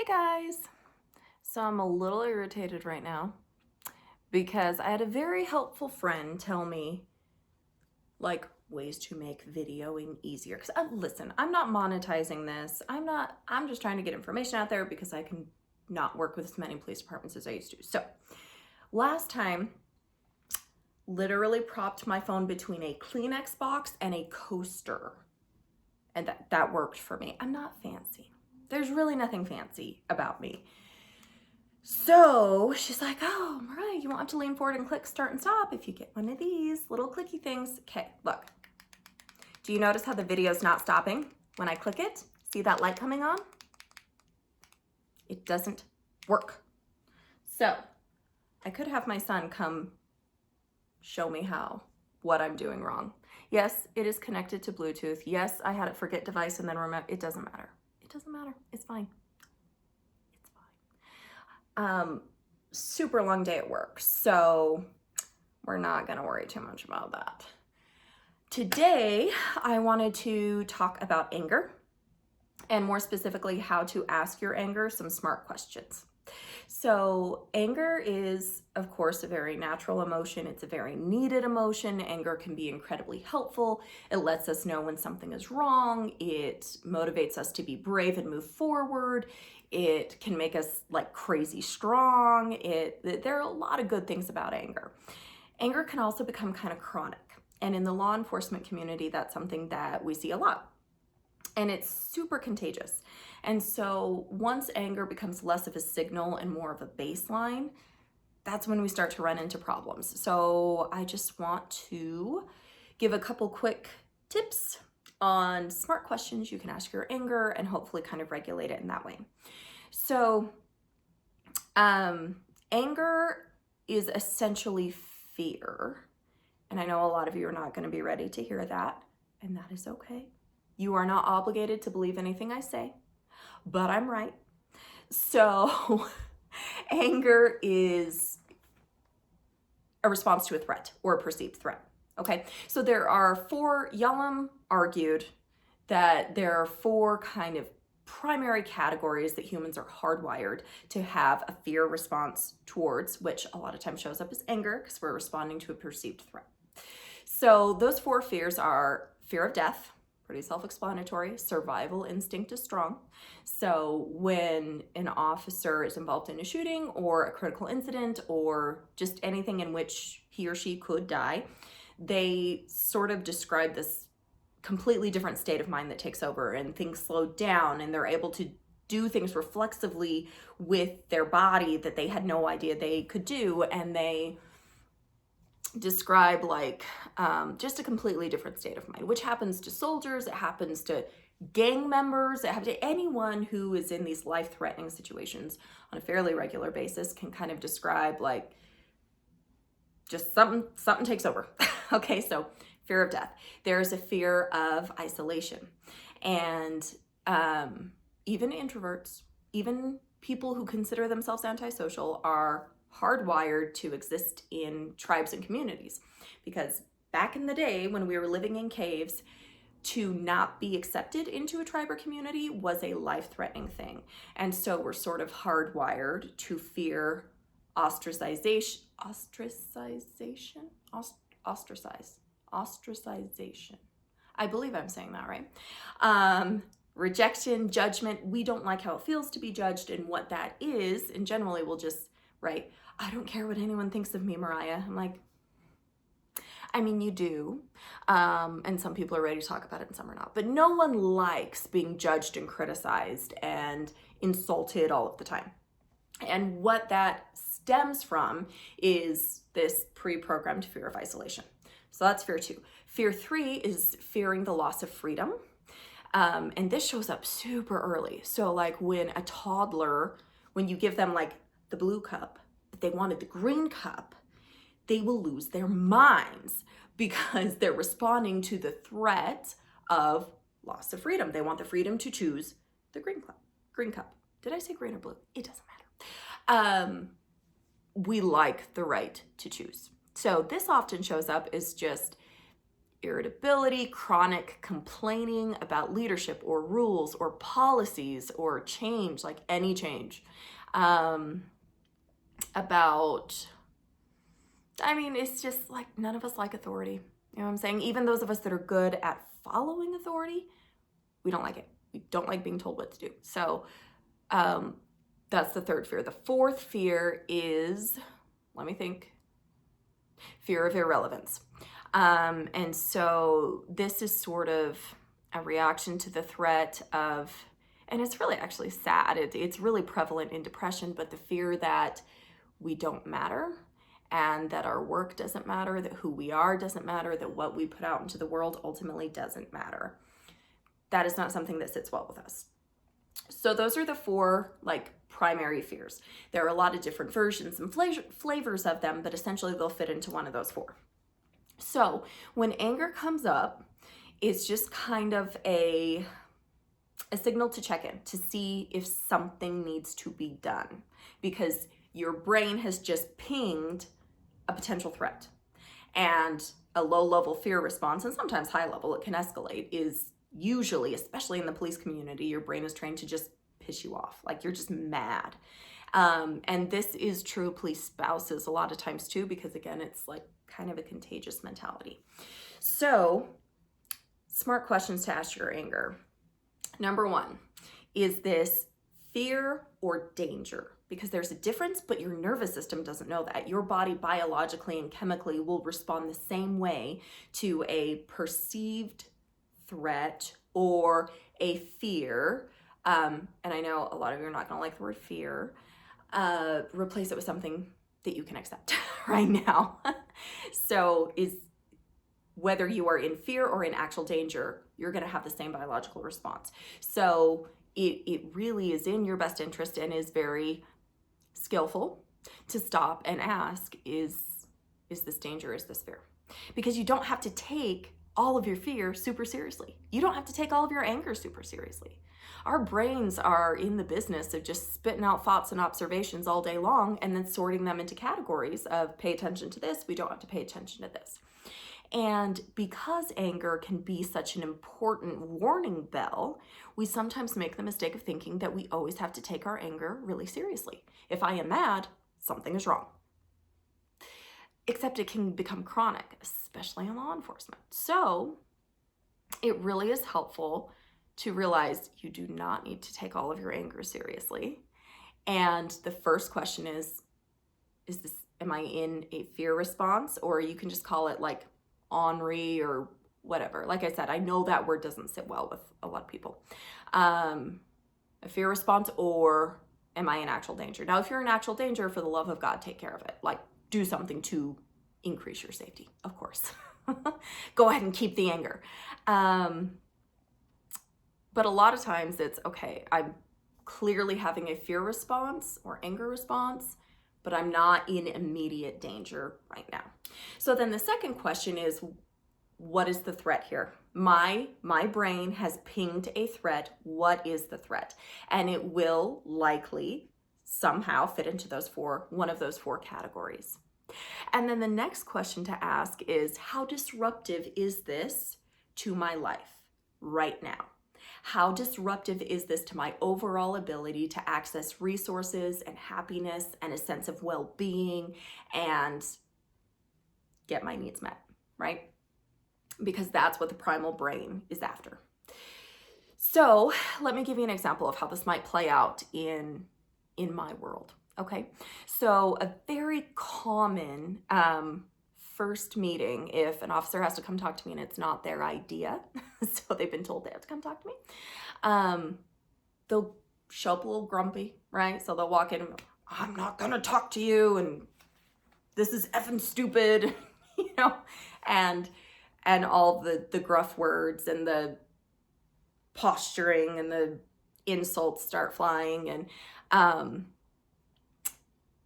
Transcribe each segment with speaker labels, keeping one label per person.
Speaker 1: Hey guys! So I'm a little irritated right now because I had a very helpful friend tell me like ways to make videoing easier. Because listen, I'm not monetizing this. I'm just trying to get information out there because I can not work with as many police departments as I used to. So last time, literally propped my phone between a Kleenex box and a coaster. And that worked for me. I'm not fancy. There's really nothing fancy about me. So she's like, oh, Mariah, you won't have to lean forward and click start and stop if you get one of these little clicky things. Okay, look. Do you notice how the video's not stopping when I click it? See that light coming on? It doesn't work. So I could have my son come show me what I'm doing wrong. Yes, it is connected to Bluetooth. Yes, I had it forget device and then remember. It doesn't matter. It doesn't matter. It's fine. Super long day at work, so we're not gonna worry too much about that. Today, I wanted to talk about anger, and more specifically, how to ask your anger some smart questions. So anger is, of course, a very natural emotion. It's a very needed emotion. Anger can be incredibly helpful. It lets us know when something is wrong. It motivates us to be brave and move forward. It can make us like crazy strong. There are a lot of good things about anger. Anger can also become kind of chronic. And in the law enforcement community, that's something that we see a lot. And it's super contagious. And so once anger becomes less of a signal and more of a baseline, that's when we start to run into problems. So I just want to give a couple quick tips on smart questions you can ask your anger and hopefully kind of regulate it in that way. So anger is essentially fear. And I know a lot of you are not going to be ready to hear that, and that is okay. You are not obligated to believe anything I say, but I'm right. So anger is a response to a threat or a perceived threat. Okay, so Yalom argued that there are four kind of primary categories that humans are hardwired to have a fear response towards, which a lot of times shows up as anger because we're responding to a perceived threat. So those four fears are fear of death, pretty self-explanatory. Survival instinct is strong. So when an officer is involved in a shooting or a critical incident or just anything in which he or she could die, they sort of describe this completely different state of mind that takes over, and things slow down and they're able to do things reflexively with their body that they had no idea they could do, and they describe like just a completely different state of mind, which happens to soldiers, it happens to gang members, it happens to anyone who is in these life-threatening situations on a fairly regular basis. Can kind of describe like just something takes over. Okay, so fear of death. There's a fear of isolation, and even introverts, even people who consider themselves antisocial are hardwired to exist in tribes and communities, because back in the day when we were living in caves, to not be accepted into a tribe or community was a life-threatening thing. And so we're sort of hardwired to fear ostracization, I believe I'm saying that right. Rejection, judgment. We don't like how it feels to be judged and what that is. And generally we'll just, right, I don't care what anyone thinks of me, Mariah. I'm like, I mean, you do. And some people are ready to talk about it and some are not. But no one likes being judged and criticized and insulted all of the time. And what that stems from is this pre-programmed fear of isolation. So that's fear 2. Fear 3 is fearing the loss of freedom. And this shows up super early. So like when a toddler, when you give them like the blue cup, but they wanted the green cup, they will lose their minds because they're responding to the threat of loss of freedom. They want the freedom to choose the green cup. Did I say green or blue? It doesn't matter. We like the right to choose. So this often shows up as just irritability, chronic complaining about leadership or rules or policies or change, like any change. It's just like none of us like authority. You know what I'm saying? Even those of us that are good at following authority, we don't like it. We don't like being told what to do. So that's the third fear. The fourth fear is, let me think, fear of irrelevance. And so this is sort of a reaction to the threat of, and it's really actually sad. It's really prevalent in depression, but the fear that we don't matter and that our work doesn't matter, that who we are doesn't matter, that what we put out into the world ultimately doesn't matter. That is not something that sits well with us. So those are the four primary fears. There are a lot of different versions and flavors of them, but essentially they'll fit into one of those four. So when anger comes up, it's just kind of a signal to check in, to see if something needs to be done, because your brain has just pinged a potential threat. And a low-level fear response, and sometimes high-level, it can escalate, is usually, especially in the police community, your brain is trained to just piss you off. Like, you're just mad. And this is true of police spouses a lot of times too, because again, it's like kind of a contagious mentality. So, smart questions to ask your anger. Number one, is this fear or danger? Because there's a difference, but your nervous system doesn't know that. Your body biologically and chemically will respond the same way to a perceived threat or a fear. And I know a lot of you are not going to like the word fear. Replace it with something that you can accept right now. So whether you are in fear or in actual danger, you're going to have the same biological response. So it really is in your best interest and is very skillful to stop and ask, is this danger, is this fear? Because you don't have to take all of your fear super seriously. You don't have to take all of your anger super seriously. Our brains are in the business of just spitting out thoughts and observations all day long and then sorting them into categories of pay attention to this, we don't have to pay attention to this. And because anger can be such an important warning bell, we sometimes make the mistake of thinking that we always have to take our anger really seriously. If I am mad, something is wrong. Except it can become chronic, especially in law enforcement. So it really is helpful to realize you do not need to take all of your anger seriously. And the first question is am I in a fear response? Or you can just call it like ornery or whatever. Like I said, I know that word doesn't sit well with a lot of people. A fear response, or am I in actual danger? Now, if you're in actual danger, for the love of God, take care of it. Like, do something to increase your safety, of course. Go ahead and keep the anger. But a lot of times it's, okay, I'm clearly having a fear response or anger response, but I'm not in immediate danger right now. So then the second question is, what is the threat here? My brain has pinged a threat. What is the threat? And it will likely somehow fit into one of those four categories. And then the next question to ask is, how disruptive is this to my life right now? How disruptive is this to my overall ability to access resources and happiness and a sense of well-being and get my needs met, right? Because that's what the primal brain is after. So let me give you an example of how this might play out in my world, okay? So a very common first meeting, if an officer has to come talk to me and it's not their idea, so they've been told they have to come talk to me, they'll show up a little grumpy, right? So they'll walk in and go, I'm not gonna talk to you, and this is effing stupid, you know, and all the gruff words and the posturing and the insults start flying. And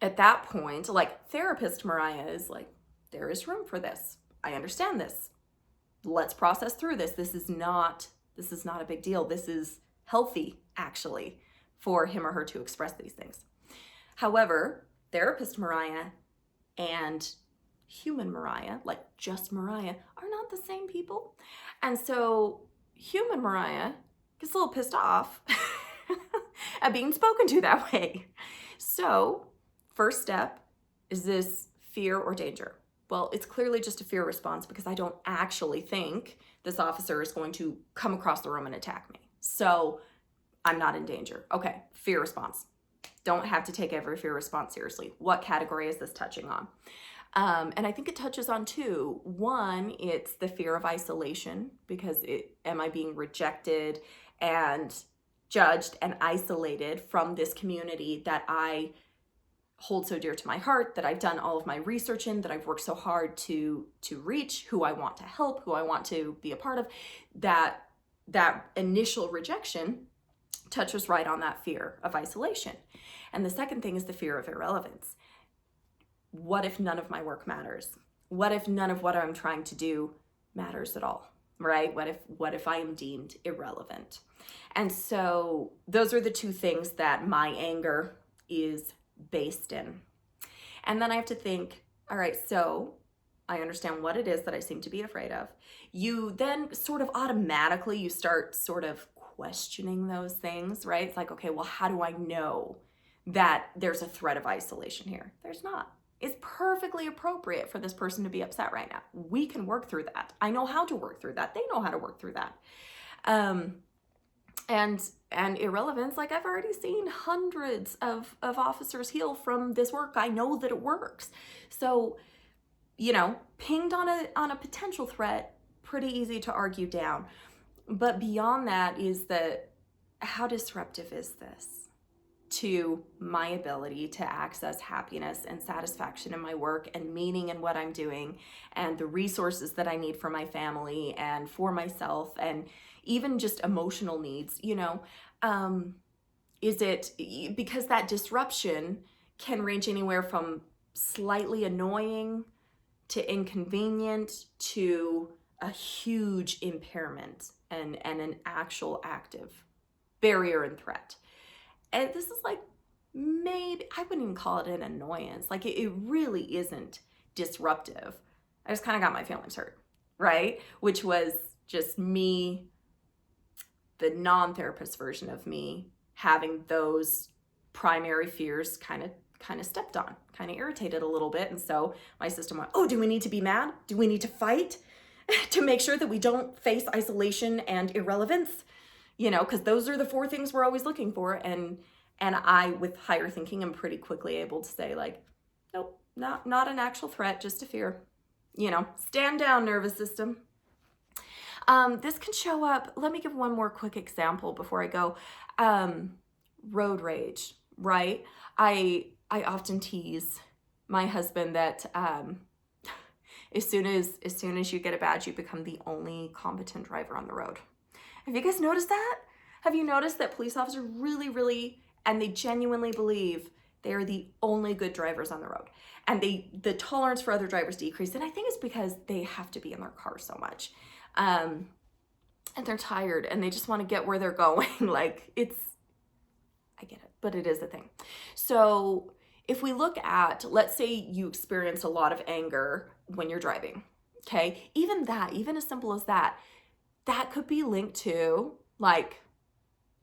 Speaker 1: at that point, like, therapist Mariah is like, there is room for this. I understand this. Let's process through this. This is not a big deal. This is healthy, actually, for him or her to express these things. However, therapist Mariah and human Mariah, like just Mariah, are not the same people. And so human Mariah gets a little pissed off at being spoken to that way. So first step, is this fear or danger? Well, it's clearly just a fear response because I don't actually think this officer is going to come across the room and attack me. So I'm not in danger. Okay, fear response. Don't have to take every fear response seriously. What category is this touching on? And I think it touches on two. One, it's the fear of isolation because am I being rejected and judged and isolated from this community that I hold so dear to my heart, that I've done all of my research in, that I've worked so hard to reach, who I want to help, who I want to be a part of. That initial rejection touches right on that fear of isolation. And the second thing is the fear of irrelevance. What if none of my work matters? What if none of what I'm trying to do matters at all, right? What if I am deemed irrelevant? And so those are the two things that my anger is based in. And then I have to think, all right, so I understand what it is that I seem to be afraid of. You then sort of automatically, you start sort of questioning those things, right? It's like, okay, well, how do I know that there's a threat of isolation here? There's not. It's perfectly appropriate for this person to be upset right now. We can work through that. I know how to work through that. They know how to work through that. And irrelevance, like I've already seen hundreds of officers heal from this work. I know that it works. So, pinged on a potential threat, pretty easy to argue down. But beyond that is that how disruptive is this to my ability to access happiness and satisfaction in my work and meaning in what I'm doing and the resources that I need for my family and for myself and even just emotional needs, is it because that disruption can range anywhere from slightly annoying to inconvenient to a huge impairment and an actual active barrier and threat. And this is like, maybe, I wouldn't even call it an annoyance. Like it really isn't disruptive. I just kind of got my feelings hurt, right? Which was just me, the non-therapist version of me, having those primary fears kind of stepped on, kind of irritated a little bit. And so my system went, oh, do we need to be mad? Do we need to fight to make sure that we don't face isolation and irrelevance? Because those are the four things we're always looking for. And I, with higher thinking, am pretty quickly able to say like, nope, not an actual threat, just a fear. Stand down, nervous system. This can show up. Let me give one more quick example before I go. Road rage, right? I often tease my husband that as soon as you get a badge, you become the only competent driver on the road. Have you guys noticed that? Have you noticed that police officers really, and they genuinely believe they are the only good drivers on the road? And the tolerance for other drivers decreased. And I think it's because they have to be in their car so much. And they're tired and they just want to get where they're going. I get it, but it is a thing. So if we look at, let's say you experience a lot of anger when you're driving, okay? Even as simple as that could be linked to,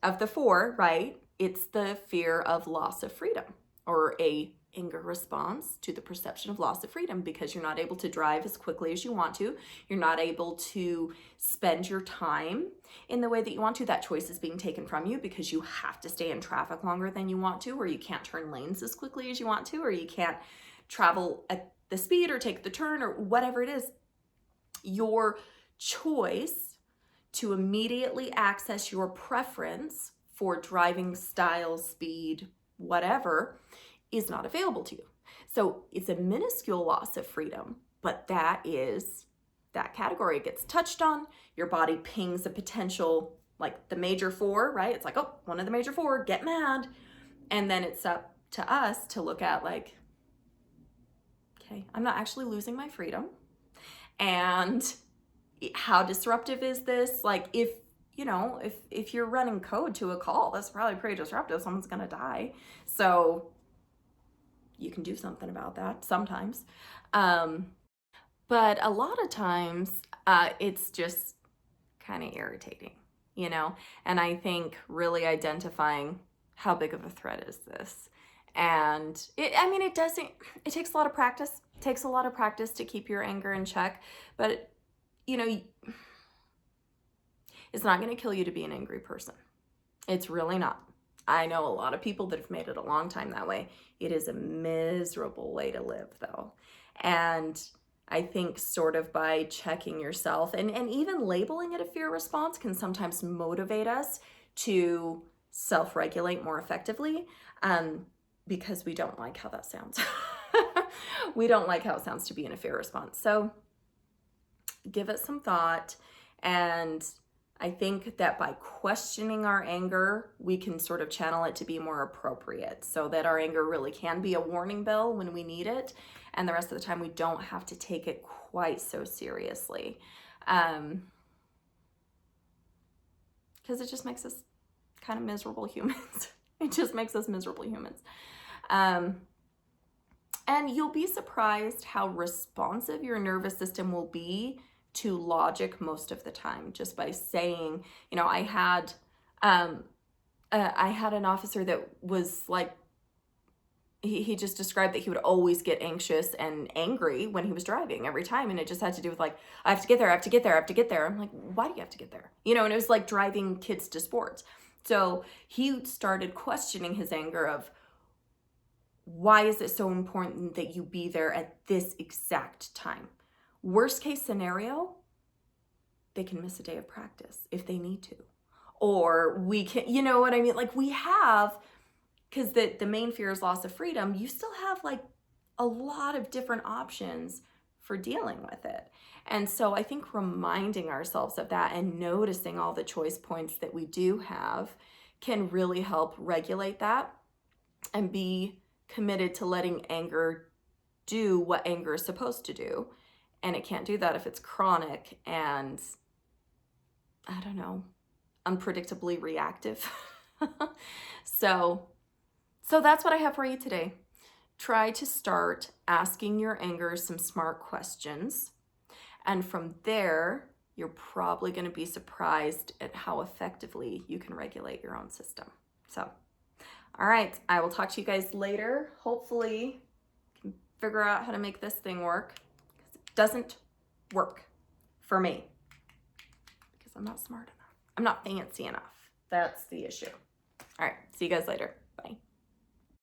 Speaker 1: of the four, right? It's the fear of loss of freedom or a anger response to the perception of loss of freedom because you're not able to drive as quickly as you want to. You're not able to spend your time in the way that you want to. That choice is being taken from you because you have to stay in traffic longer than you want to, or you can't turn lanes as quickly as you want to, or you can't travel at the speed or take the turn or whatever it is. Your choice to immediately access your preference for driving style, speed, whatever, is not available to you. So it's a minuscule loss of freedom, but that category gets touched on. Your body pings a potential, like the major four, right? It's like, oh, one of the major four, get mad. And then it's up to us to look at okay, I'm not actually losing my freedom. And how disruptive is this? If you're running code to a call, that's probably pretty disruptive. Someone's gonna die. So you can do something about that sometimes. But a lot of times, it's just kind of irritating, you know? And I think really identifying how big of a threat is this. And it takes a lot of practice. It takes a lot of practice to keep your anger in check. But, you know, it's not going to kill you to be an angry person. It's really not. I know a lot of people that have made it a long time that way. It is a miserable way to live, though. And I think sort of by checking yourself and even labeling it a fear response can sometimes motivate us to self-regulate more effectively, because we don't like how that sounds. We don't like how it sounds to be in a fear response. So give it some thought. And I think that by questioning our anger, we can sort of channel it to be more appropriate so that our anger really can be a warning bell when we need it. And the rest of the time, we don't have to take it quite so seriously. Because it just makes us kind of miserable humans. It just makes us miserable humans. And you'll be surprised how responsive your nervous system will be to logic most of the time, just by saying, you know, I had an officer that was like, he just described that he would always get anxious and angry when he was driving every time. And it just had to do with like, I have to get there, I have to get there, I have to get there. I'm like, why do you have to get there? You know, and it was like driving kids to sports. So he started questioning his anger of, why is it so important that you be there at this exact time? Worst case scenario, they can miss a day of practice if they need to. Or we can, you know what I mean? Like we have, because the main fear is loss of freedom, you still have like a lot of different options for dealing with it. And so I think reminding ourselves of that and noticing all the choice points that we do have can really help regulate that and be committed to letting anger do what anger is supposed to do. And it can't do that if it's chronic and, I don't know, unpredictably reactive. So that's what I have for you today. Try to start asking your anger some smart questions. And from there, you're probably going to be surprised at how effectively you can regulate your own system. So, all right, I will talk to you guys later. Hopefully, you can figure out how to make this thing work. Because it doesn't work for me. Because I'm not smart enough. I'm not fancy enough. That's the issue. All right, see you guys later. Bye.